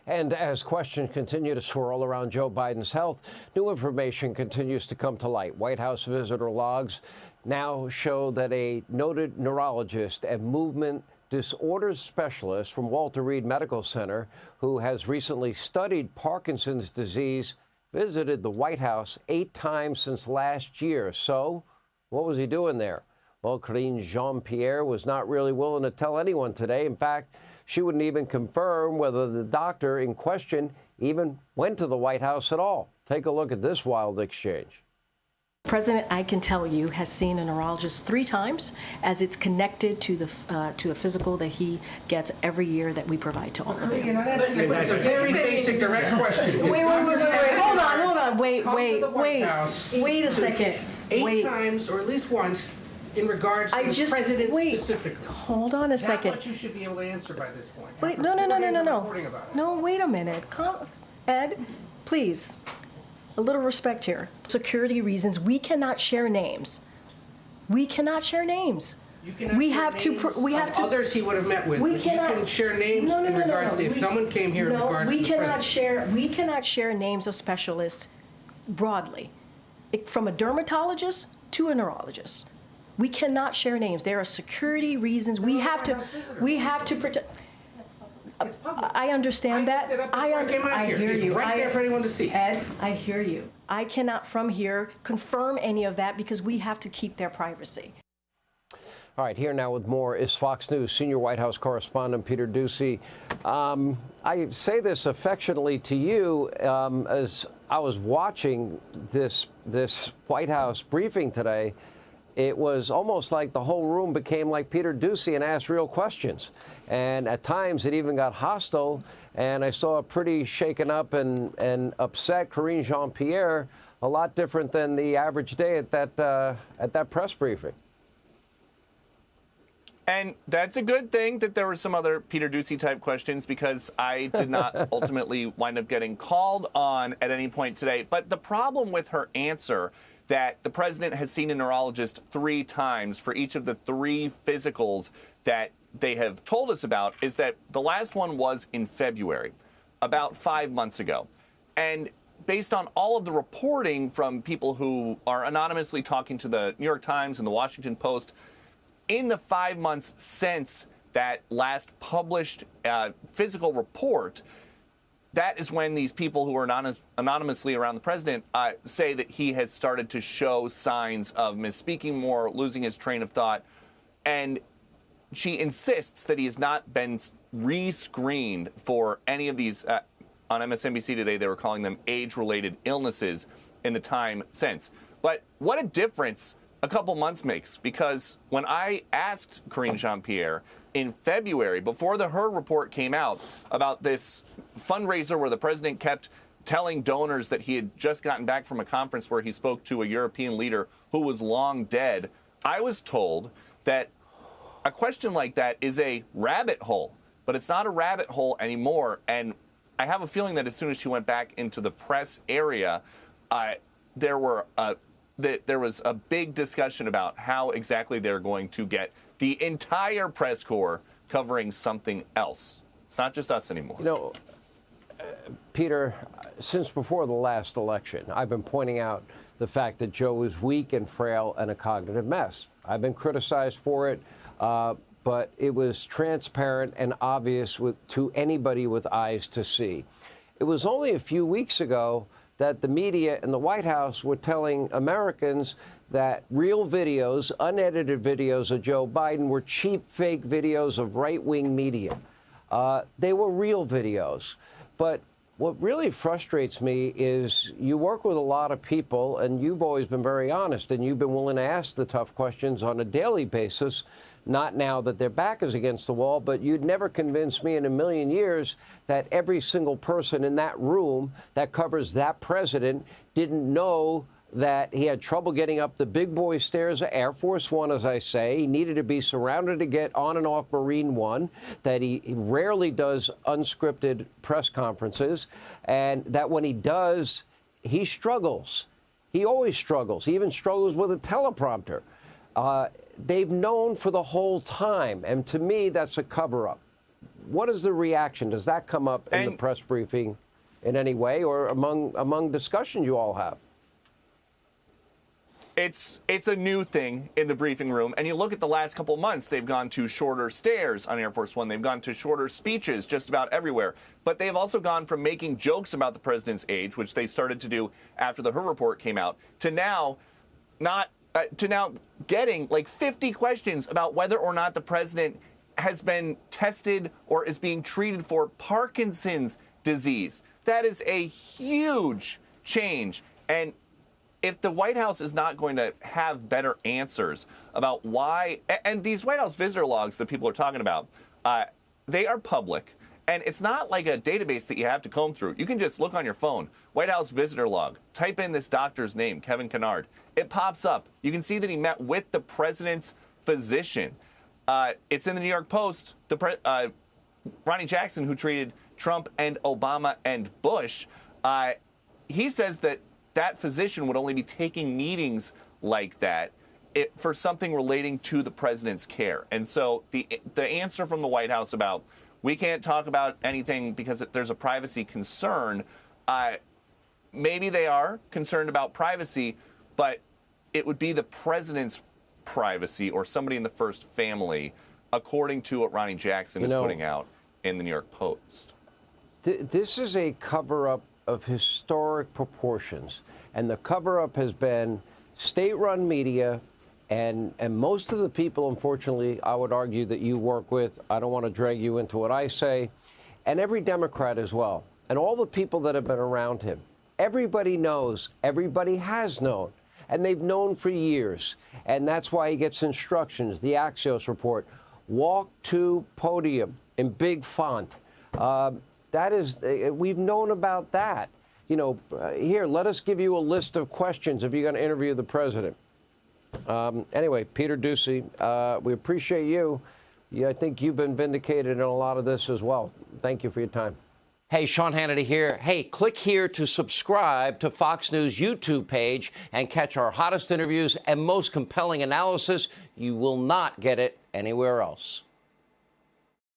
And as questions continue to swirl around Joe Biden's health, new information continues to come to light. White House visitor logs now show that a noted neurologist and movement disorders specialist from Walter Reed Medical Center, who has recently studied Parkinson's disease, visited the White House 8 times since last year. So what was he doing there? Well, Karine Jean-Pierre was not really willing to tell anyone today. In fact, she wouldn't even confirm whether the doctor in question even went to the White House at all. Take a look at this wild exchange. The President, I can tell you, has seen a neurologist 3 times, as it's connected to a physical that he gets every year that we provide to all of you. That's a very basic, direct question. Wait. Hold on. Wait a second. 8 times, or at least once, in regards to the president specifically. Hold on a second. That's what you should be able to answer by this point. Wait, no. No, wait a minute. Ed, please. A little respect here. Security reasons, we cannot share names. We cannot share names. You cannot we have to others he would have met with. You can share names in regards to if someone came here in regards to the president. We cannot share names of specialists broadly, from a dermatologist to a neurologist. We cannot share names. There are security reasons. We have to protect. I understand that. I hear you. Right there for anyone to see. Ed, I hear you. I cannot from here confirm any of that because we have to keep their privacy. All right, here now with more is Fox News senior White House correspondent Peter Doocy. I say this affectionately to you as I was watching this White House briefing today. It was almost like the whole room became like Peter Doocy and asked real questions. And at times it even got hostile. And I saw a pretty shaken up and upset Karine Jean-Pierre, a lot different than the average day at that press briefing. And that's a good thing that there were some other Peter Doocy type questions, because I did not ultimately wind up getting called on at any point today. But the problem with her answer, that the president has seen a neurologist 3 times for each of the 3 physicals that they have told us about, is that the last one was in February, about 5 months ago. And based on all of the reporting from people who are anonymously talking to the New York Times and the Washington Post, in the 5 months since that last published physical report, that is when these people who are anonymously around the president say that he has started to show signs of misspeaking more, losing his train of thought. And she insists that he has not been re-screened for any of these. On MSNBC today, they were calling them age-related illnesses in the time since. But what a difference a couple months makes, because when I asked Karine Jean-Pierre in February, before her report came out about this fundraiser where the president kept telling donors that he had just gotten back from a conference where he spoke to a European leader who was long dead, I was told that a question like that is a rabbit hole, but it's not a rabbit hole anymore. And I have a feeling that as soon as she went back into the press area, there was a big discussion about how exactly they're going to get the entire press corps covering something else. It's not just us anymore. You know, Peter, since before the last election, I've been pointing out the fact that Joe is weak and frail and a cognitive mess. I've been criticized for it, but it was transparent and obvious to anybody with eyes to see. It was only a few weeks ago that the media and the White House were telling Americans that real videos, unedited videos of Joe Biden were cheap, fake videos of right-wing media. They were real videos. But what really frustrates me is you work with a lot of people, and you've always been very honest, and you've been willing to ask the tough questions on a daily basis. Not now that their back is against the wall, but you'd never convince me in a million years that every single person in that room that covers that president didn't know that he had trouble getting up the big boy stairs of Air Force One, as I say. He needed to be surrounded to get on and off Marine One, that he rarely does unscripted press conferences, and that when he does, he struggles. He always struggles. He even struggles with a teleprompter. They've known for the whole time, and to me, that's a cover-up. What is the reaction? Does that come up in the And- press briefing in any way, or among discussions you all have? It's a new thing in the briefing room, and you look at the last couple of months, they've gone to shorter stares on Air Force One. They've gone to shorter speeches just about everywhere. But they've also gone from making jokes about the president's age, which they started to do after the Her report came out, to now getting like 50 questions about whether or not the president has been tested or is being treated for Parkinson's disease. That is a huge change. And if the White House is not going to have better answers about why, and these White House visitor logs that people are talking about, they are public. And it's not like a database that you have to comb through. You can just look on your phone, White House visitor log, type in this doctor's name, Kevin Kennard. It pops up. You can see that he met with the president's physician. It's in the New York Post. Ronnie Jackson, who treated Trump and Obama and Bush, he says that that physician would only be taking meetings like that for something relating to the president's care. And so the answer from the White House about we can't talk about anything because there's a privacy concern, maybe they are concerned about privacy, but it would be the president's privacy or somebody in the first family, according to what Ronnie Jackson is putting out in the New York Post. This is a cover-up of historic proportions, and the cover-up has been state-run media, and most of the people, unfortunately, I would argue that you work with, I don't want to drag you into what I say, and every Democrat as well, and all the people that have been around him. Everybody knows, everybody has known, and they've known for years, and that's why he gets instructions, the Axios report, walk to podium in big font. That is, we've known about that. You know, here, let us give you a list of questions if you're going to interview the president. Anyway, Peter Doocy, we appreciate you. I think you've been vindicated in a lot of this as well. Thank you for your time. Hey, Sean Hannity here. Hey, click here to subscribe to Fox News YouTube page and catch our hottest interviews and most compelling analysis. You will not get it anywhere else.